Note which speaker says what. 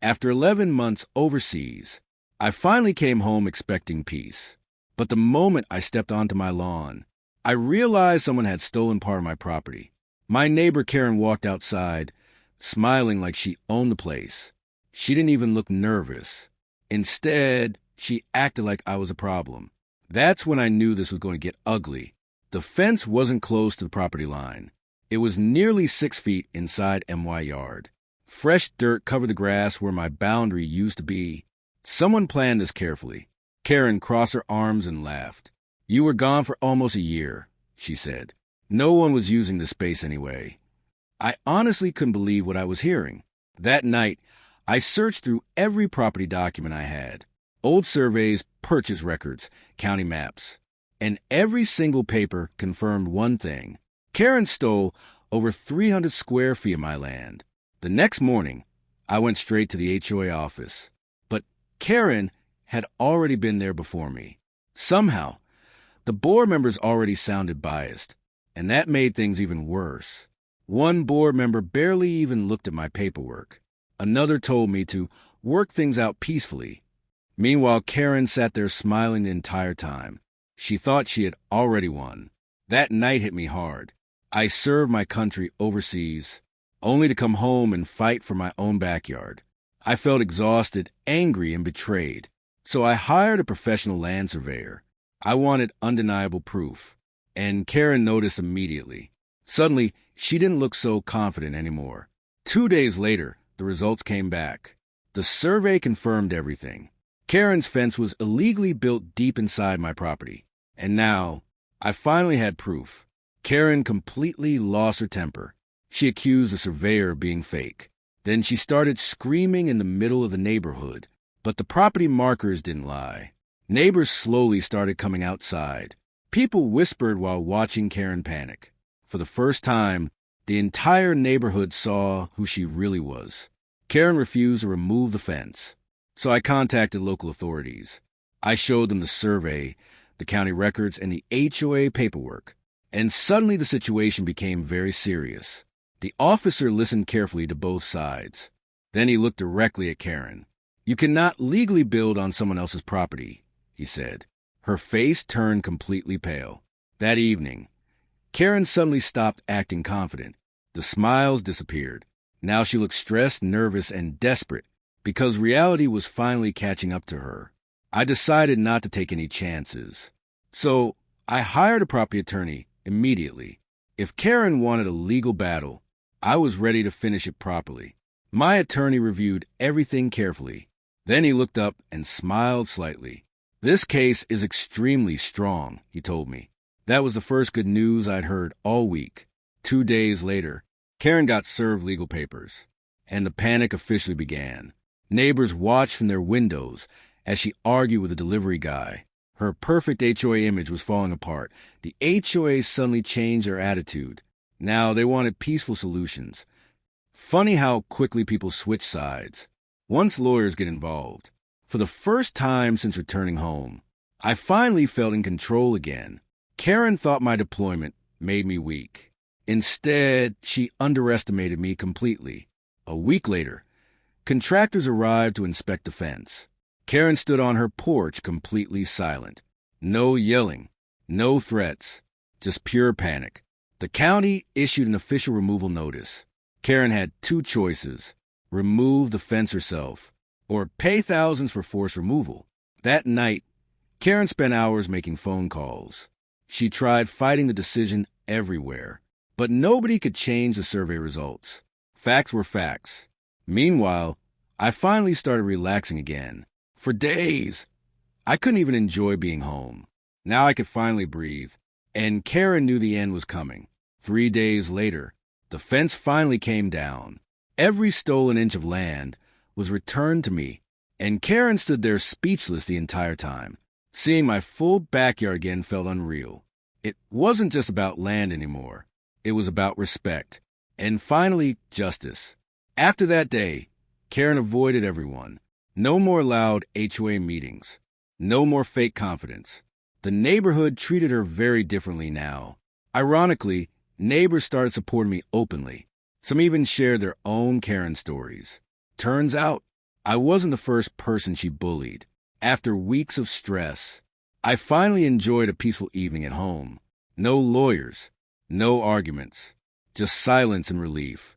Speaker 1: After 11 months overseas, I finally came home expecting peace. But the moment I stepped onto my lawn, I realized someone had stolen part of my property. My neighbor Karen walked outside, smiling like she owned the place. She didn't even look nervous. Instead, she acted like I was a problem. That's when I knew this was going to get ugly. The fence wasn't close to the property line. It was nearly 6 feet inside my yard. Fresh dirt covered the grass where my boundary used to be. Someone planned this carefully. Karen crossed her arms and laughed. "You were gone for almost a year," she said. "No one was using the space anyway." I honestly couldn't believe what I was hearing. That night, I searched through every property document I had. Old surveys, purchase records, county maps. And every single paper confirmed one thing. Karen stole over 300 square feet of my land. The next morning, I went straight to the HOA office. But Karen had already been there before me. Somehow, the board members already sounded biased, and that made things even worse. One board member barely even looked at my paperwork. Another told me to work things out peacefully. Meanwhile, Karen sat there smiling the entire time. She thought she had already won. That night hit me hard. I served my country overseas, only to come home and fight for my own backyard. I felt exhausted, angry, and betrayed. So I hired a professional land surveyor. I wanted undeniable proof, and Karen noticed immediately. Suddenly, she didn't look so confident anymore. 2 days later, the results came back. The survey confirmed everything. Karen's fence was illegally built deep inside my property. And now, I finally had proof. Karen completely lost her temper. She accused the surveyor of being fake. Then she started screaming in the middle of the neighborhood. But the property markers didn't lie. Neighbors slowly started coming outside. People whispered while watching Karen panic. For the first time, the entire neighborhood saw who she really was. Karen refused to remove the fence. So I contacted local authorities. I showed them the survey, the county records, and the HOA paperwork. And suddenly the situation became very serious. The officer listened carefully to both sides. Then he looked directly at Karen. "You cannot legally build on someone else's property," he said. Her face turned completely pale. That evening, Karen suddenly stopped acting confident. The smiles disappeared. Now she looked stressed, nervous, and desperate because reality was finally catching up to her. I decided not to take any chances. So I hired a property attorney immediately. If Karen wanted a legal battle, I was ready to finish it properly. My attorney reviewed everything carefully. Then he looked up and smiled slightly. "This case is extremely strong," he told me. That was the first good news I'd heard all week. 2 days later, Karen got served legal papers, and the panic officially began. Neighbors watched from their windows as she argued with the delivery guy. Her perfect HOA image was falling apart. The HOA suddenly changed their attitude. Now they wanted peaceful solutions. Funny how quickly people switch sides once lawyers get involved. For the first time since returning home, I finally felt in control again. Karen thought my deployment made me weak. Instead, she underestimated me completely. A week later, contractors arrived to inspect the fence. Karen stood on her porch completely silent. No yelling, no threats, just pure panic. The county issued an official removal notice. Karen had 2 choices: remove the fence herself, or pay thousands for forced removal. That night, Karen spent hours making phone calls. She tried fighting the decision everywhere, but nobody could change the survey results. Facts were facts. Meanwhile, I finally started relaxing again. For days, I couldn't even enjoy being home. Now I could finally breathe, and Karen knew the end was coming. 3 days later, the fence finally came down. Every stolen inch of land was returned to me, and Karen stood there speechless the entire time. Seeing my full backyard again felt unreal. It wasn't just about land anymore. It was about respect, and finally, justice. After that day, Karen avoided everyone. No more loud HOA meetings. No more fake confidence. The neighborhood treated her very differently now. Ironically, neighbors started supporting me openly. Some even shared their own Karen stories. Turns out, I wasn't the first person she bullied. After weeks of stress, I finally enjoyed a peaceful evening at home. No lawyers, no arguments, just silence and relief.